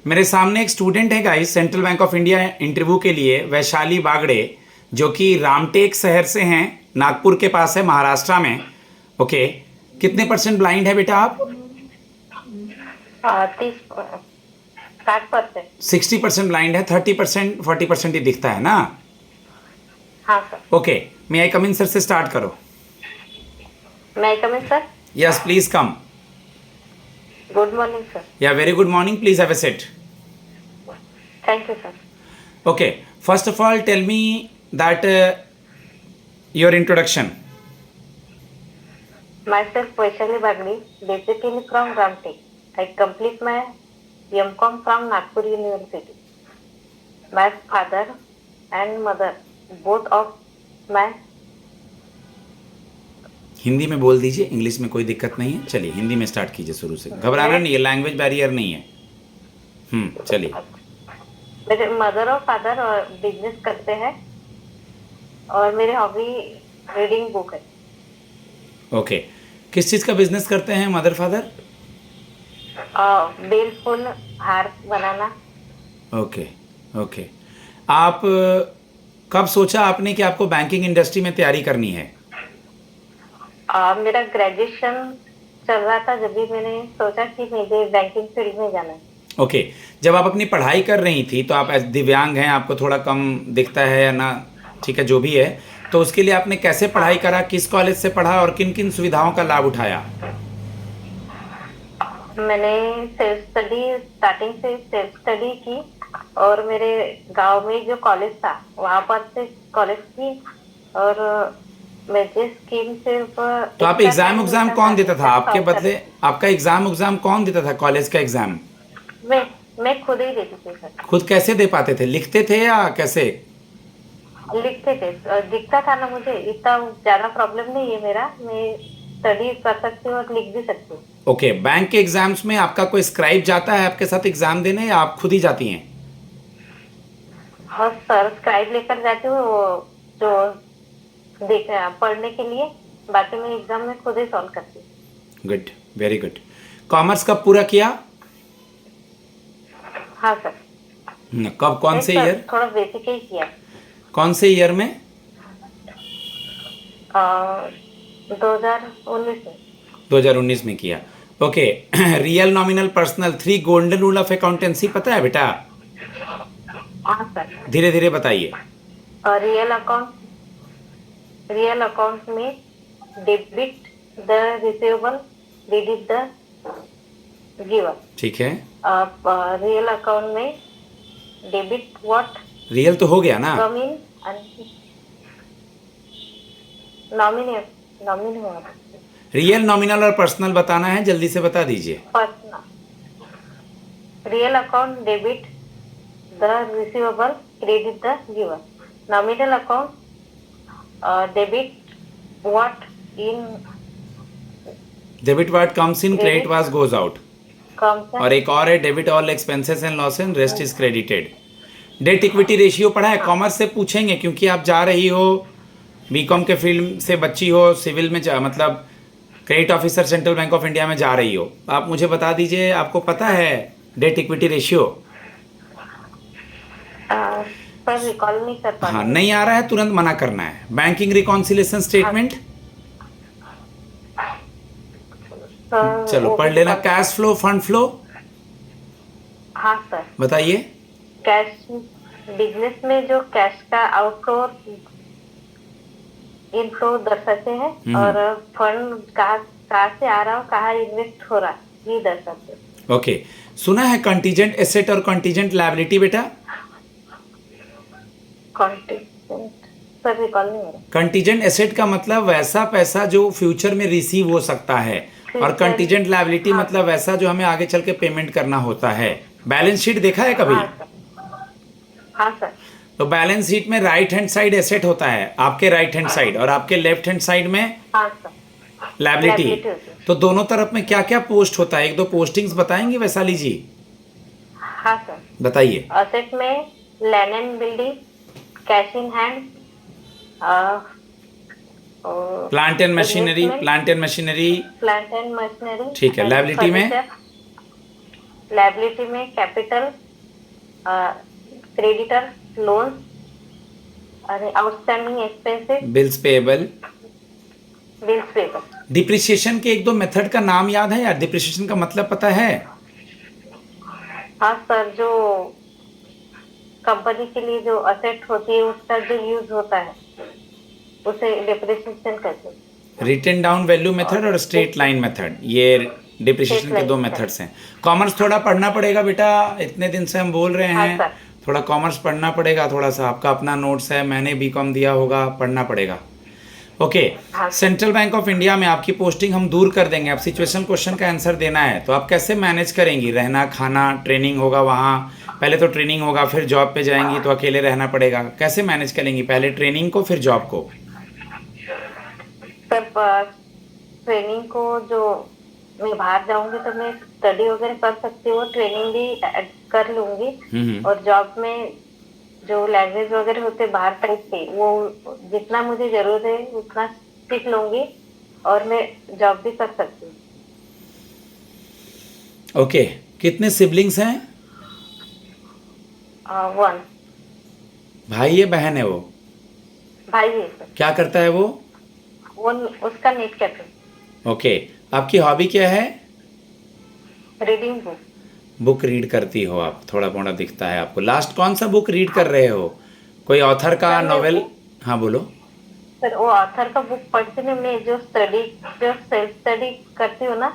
मेरे सामने एक स्टूडेंट है guys, central bank of India interview के लिए, वैशाली बागड़े, जो कि रामटेक शहर से हैं, नागपुर के पास है, महाराष्ट्र में। ओके, कितने परसेंट ब्लाइंड है बेटा आप? 60%। 60% ब्लाइंड है, 30% 40% ही दिखता है ना? हाँ sir. Okay, may I come in sir से स्टार्ट करो। मैं come in sir. Yes please come. Good morning sir. Yeah very good morning, please have a seat. Thank you sir. Okay, first of all, tell me that your introduction. Myself Vaishali Bagli, basically from Ramtek. I complete my M.Com from Nagpur University. My father and mother, both of my Hindi में बोल दीजिए, English में कोई दिक्कत नहीं है। चलिए हिंदी में स्टार्ट कीजिए शुरू से, घबराना नहीं है, लैंग्वेज बैरियर नहीं है। चलिए। मेरे मदर और फादर बिजनेस करते हैं और मेरे हॉबी रीडिंग बुक है। ओके, किस चीज़ का बिजनेस करते हैं मदर फादर? बेल फुल हार बनाना। ओके ओके, आप कब सोचा आपने कि आपको बैंकिंग इंडस्ट्री में तैयारी करनी है? मेरा ग्रेजुएशन चल रहा था जब भी मैंने सोचा कि मुझे बैंकिंग फील्ड में जाना है। ओके, जब आप अपनी पढ़ाई कर रही थी तो आप दिव्यांग हैं, आपको थोड़ा कम दिखता है या ना, ठीक है जो भी है, तो उसके लिए आपने कैसे पढ़ाई करा, किस कॉलेज से पढ़ा और किन किन सुविधाओं का लाभ उठाया? मैंने सेल्फ स्टडी, स्टार्टिंग से सेल्फ स्टडी की और मेरे गांव में जो कॉलेज था वहां पर से कॉलेज की, और मैं जिस स्कीम से तो आप एग्जाम कौन देता था आपके बदले? आपका एग्जाम कौन देता था कॉलेज का एग्जाम? मैं खुद ही देती थी सर। खुद कैसे दे पाते थे, लिखते थे या कैसे? लिखते थे, दिखता था ना मुझे, इतना ज्यादा प्रॉब्लम नहीं है मेरा, मैं स्टडी कर सकती हूँ और लिख भी सकती हूँ। ओके, बैंक के एग्जाम्स में आपका कोई स्क्राइब जाता है आपके साथ एग्जाम देने या आप खुद ही जाती हैं? हाँ सर, स्क्राइब लेकर जाती हूँ वो जो पढ़ने के लिए, बाकी मैं एग्जाम में खुद ही सॉल्व करती हूँ। Good, very good. कॉमर्स कब पूरा किया? हाँ सर। कब, कौन से ईयर? थोड़ा बेसिक ही किया। कौन से ईयर में? 2019 में। 2019 में किया। Okay, real nominal personal 3 golden rule of accountancy पता है बेटा? हाँ सर। धीरे धीरे बताइए। रियल अकाउंट में debit the receivable, credit the giver. ठीक है। रियल अकाउंट में डेबिट व्हाट, रियल तो हो गया ना? नॉमिनल हुआ। रियल, नॉमिनल और पर्सनल बताना है, जल्दी से बता दीजिए। Personal, real account debit the receivable, credit the giver. Nominal account debit what in, debit what comes in, credit what goes out. Comes. और एक और है debit all expenses and loss and rest is credited. Debt equity ratio पढ़ा है? Commerce से पूछेंगे क्योंकि आप जा रही हो, बीकॉम के फील्ड से बच्ची हो, सिविल में मतलब credit officer central bank of India में जा रही हो। आप मुझे बता दीजिए, आपको पता है डेट इक्विटी रेशियो? पर रिकॉल नहीं कर पा। हाँ, नहीं आ रहा है तुरंत मना करना है। बैंकिंग रिकॉन्सिलेशन स्टेटमेंट चलो पढ़ लेना। Cash flow, fund flow. हाँ सर। बताइए। कैश, बिजनेस में जो कैश का आउटफ्लो इनफ्लो दर्शाते हैं, और फंड कहाँ से आ रहा हो, कहाँ इन्वेस्ट हो रहा है, ये दर्शाते हैं। ओके, सुना है कंटीजेंट एसेट और कंटीजेंट लायबिलिटी बेटा? सर रिकॉल नहीं हो रहा। कंटीजेंट एसेट का मतलब वैसा पैसा जो फ्यूचर में रिसीव हो सकता है, और कंटीजेंट लायबिलिटी मतलब वैसा जो हमें आगे चल के पेमेंट करना होता है। बैलेंस शीट देखा है कभी? हाँ सर। तो बैलेंस शीट में राइट हैंड साइड एसेट होता है, आपके राइट हैंड साइड, और आपके लेफ्ट हैंड साइड में लायबिलिटी। तो दोनों तरफ में क्या क्या पोस्ट होता है, एक दो पोस्टिंग्स बताएंगे वैशाली जी? हाँ सर, बताइए। असेट में land and building, cash in hand, plant and machinery, plant and machinery, plant and machinery. ठीक है। लायबिलिटी में लायबिलिटी में कैपिटल, क्रेडिटर, लोन, अरे outstanding expenses, bills payable. Bills payable. Depreciation के एक दो मेथड का नाम याद है यार? डिप्रिसिएशन का मतलब पता है? हाँ सर, जो कंपनी के लिए जो असेट होती है उसका जो यूज होता है उसे डिप्रिसिएशन कहते हैं। रिटन डाउन वैल्यू मेथड और स्ट्रेट लाइन मेथड, ये डिप्रिसिएशन के Straight दो line मेथड्स हैं। कॉमर्स थोड़ा पढ़ना पड़ेगा बेटा, इतने दिन से हम बोल रहे हाँ हैं, सर। थोड़ा कॉमर्स पढ़ना पड़ेगा। थोड़ा सा आपका अपना नोट्स है, मैंने बीकॉम दिया होगा, पढ़ना पड़ेगा। ओके। हाँ। सेंट्रल बैंक ऑफ इंडिया में आपकी पोस्टिंग हम दूर कर देंगे। अब सिचुएशन क्वेश्चन का आंसर देना है, तो आप कैसे मैनेज करेंगी? रहना खाना, ट्रेनिंग होगा वहाँ, पहले तो ट्रेनिंग होगा, फिर जॉब पे जाएंगी तो अकेले रहना पड़ेगा। कैसे मैनेज करेंगी, पहले ट्रेनिंग को फिर जॉब को? सर ट्रेनिंग को जो मैं बाहर जाऊंगी तो मैं स्टडी वगैरह कर सकती हूँ, ट्रेनिंग भी कर लूंगी। और जॉब में जो लैंग्वेज वगैरह होते हैं बाहर टाइप के, वो जितना मुझे जरूरत है उतना सीख लूंगी और मैं जॉब भी कर सकती हूँ। ओके। कितने सिबलिंग्स हैं? 1 भाई है बहन है वो? भाई है सर। क्या करता है वो? वो उसका नेट कैफे। ओके। आपकी हॉबी क्या है? Reading book. बुक रीड करती हो आप, थोड़ा मोड़ा दिखता है आपको। लास्ट कौन सा बुक रीड कर रहे हो? कोई ऑथर का सर, नॉवेल? हाँ बोलो। सर वो ऑथर का बुक पढ़ती नहीं, मैं जो सेल्फ स्टडी करती हूँ ना,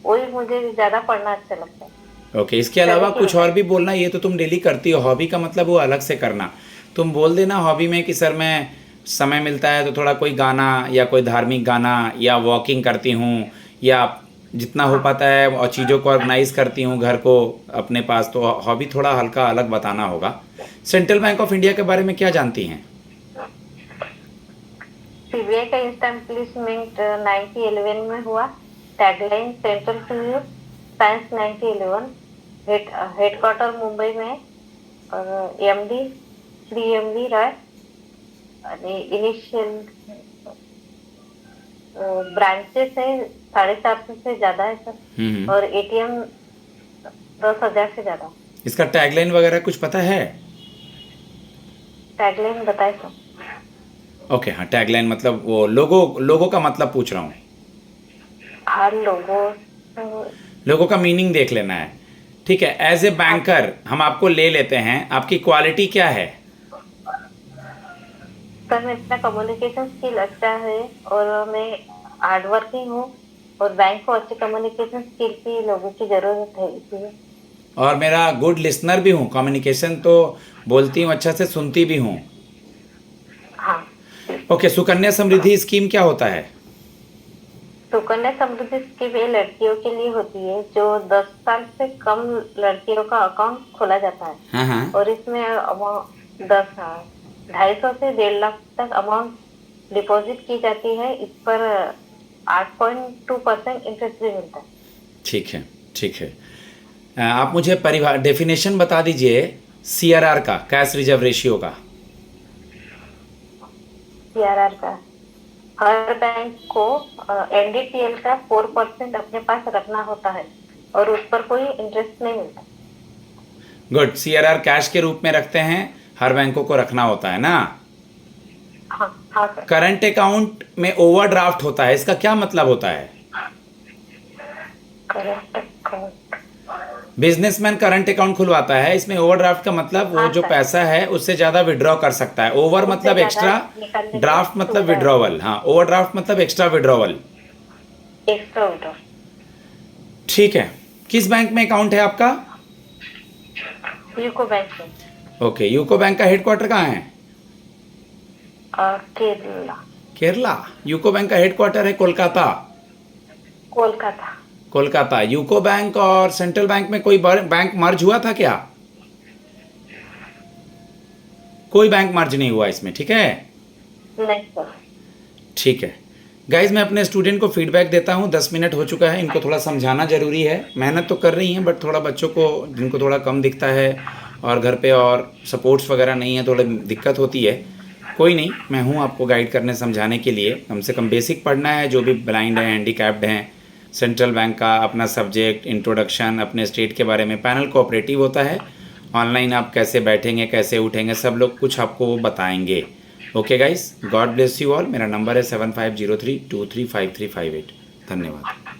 वही मुझे ज्यादा पढ़ना अच्छा लगता है। ओके। इसके अलावा कुछ और भी बोलना, ये तो तुम डेली करती हो। हॉबी का मतलब वो अलग से करना। तुम बोल देना हॉबी में कि सर मैं समय मिलता है तो थोड़ा कोई गाना या कोई धार्मिक गाना, या वॉकिंग करती हूँ, या जितना हो पाता है और चीज़ों को ऑर्गेनाइज करती हूँ घर को अपने पास। तो हॉबी थोड़ा हल्का अलग बताना होगा। सेंट्रल बैंक ऑफ इंडिया के बारे में क्या जानती हैं? सीबीआई का एस्टैब्लिशमेंट 1911 में हुआ। Tagline central to you, since 1911। Headquarter Mumbai में और MD Shri MV Rai. Initial branches है 450 से ज्यादा है सर, और एटीएम 10,000 से ज्यादा। इसका टैगलाइन वगैरह कुछ पता है? टैगलाइन बताए सर। ओके। हाँ, टैगलाइन मतलब वो लोगों का मतलब पूछ रहा हूँ। हर लोगों का मीनिंग देख लेना है। ठीक है। एज ए बैंकर हम आपको ले लेते हैं, आपकी क्वालिटी क्या है? सर मेरा कम्युनिकेशन स्किल अच्छा है और मैं हार्ड वर्किंग हूँ, और बैंक को अच्छे कम्युनिकेशन स्किल की लोगों की जरूरत है इसलिए। और मेरा गुड लिसनर भी हूँ, कम्युनिकेशन तो बोलती हूँ अच्छा से, सुनती भी हूँ। हाँ। ओके। सुकन्या समृद्धि स्कीम क्या होता है? सुकन्या समृद्धि स्कीम ये लड़कियों के लिए होती है जो 10 साल से कम लड़कियों का अकाउंट खोला जाता है। हाँ हाँ। और इसमें 250 से 1.5 लाख तक अमाउंट डिपॉजिट की जाती है। इस पर 8.2% इंटरेस्ट भी मिलता है। ठीक है, ठीक है। आप मुझे डेफिनेशन बता दीजिए सीआरआर का, कैश रिजर्व रेशियो का। सीआरआर का हर बैंक को एनडीटीएल का 4% अपने पास रखना होता है और उस पर कोई इंटरेस्ट नहीं मिलता। गुड। सीआरआर कैश के रूप में रखते हैं, हर बैंकों को रखना होता है ना? हाँ हाँ सर। करंट अकाउंट में ओवरड्राफ्ट होता है, इसका क्या मतलब होता है? Current account, businessman current account खुलवाता है, इसमें ओवरड्राफ्ट का मतलब वो हाँ जो सर। पैसा है उससे ज्यादा विड्रॉ कर सकता है। ओवर उससे मतलब ज्यादा एक्स्ट्रा, निकालने की ड्राफ्ट मतलब सुविधा है। विड्रॉवल। हाँ, ओवरड्राफ्ट मतलब एक्स्ट्रा विड्रॉवल। Extra withdraw. ठीक है। किस बैंक में अकाउंट है आपका? यूको बैंक में। ओके। यूको बैंक का हेडक्वार्टर कहाँ है? केरला। केरला। यूको बैंक का हेडक्वार्टर है कोलकाता। कोलकाता। कोलकाता। यूको बैंक और सेंट्रल बैंक में कोई बैंक मर्ज हुआ था क्या? कोई बैंक मर्ज नहीं हुआ इसमें। ठीक है, नहीं सर। ठीक है। गाइज मैं अपने स्टूडेंट को फीडबैक देता हूँ। 10 मिनट हो चुका है, इनको थोड़ा समझाना ज़रूरी है। मेहनत तो कर रही हैं बट थोड़ा बच्चों को, जिनको थोड़ा कम दिखता है और घर पे और सपोर्ट्स वगैरह नहीं है, थोड़ी दिक्कत होती है। कोई नहीं, मैं हूँ आपको गाइड करने समझाने के लिए। कम से कम बेसिक पढ़ना है। जो भी ब्लाइंड हैं, हैंडीकैप्ड हैं, सेंट्रल बैंक का, अपना सब्जेक्ट, इंट्रोडक्शन, अपने स्टेट के बारे में। पैनल कोऑपरेटिव होता है, ऑनलाइन आप कैसे बैठेंगे, कैसे उठेंगे, सब लोग कुछ आपको वो बताएंगे। Okay guys, God bless you all. मेरा नंबर है 7503235358। धन्यवाद।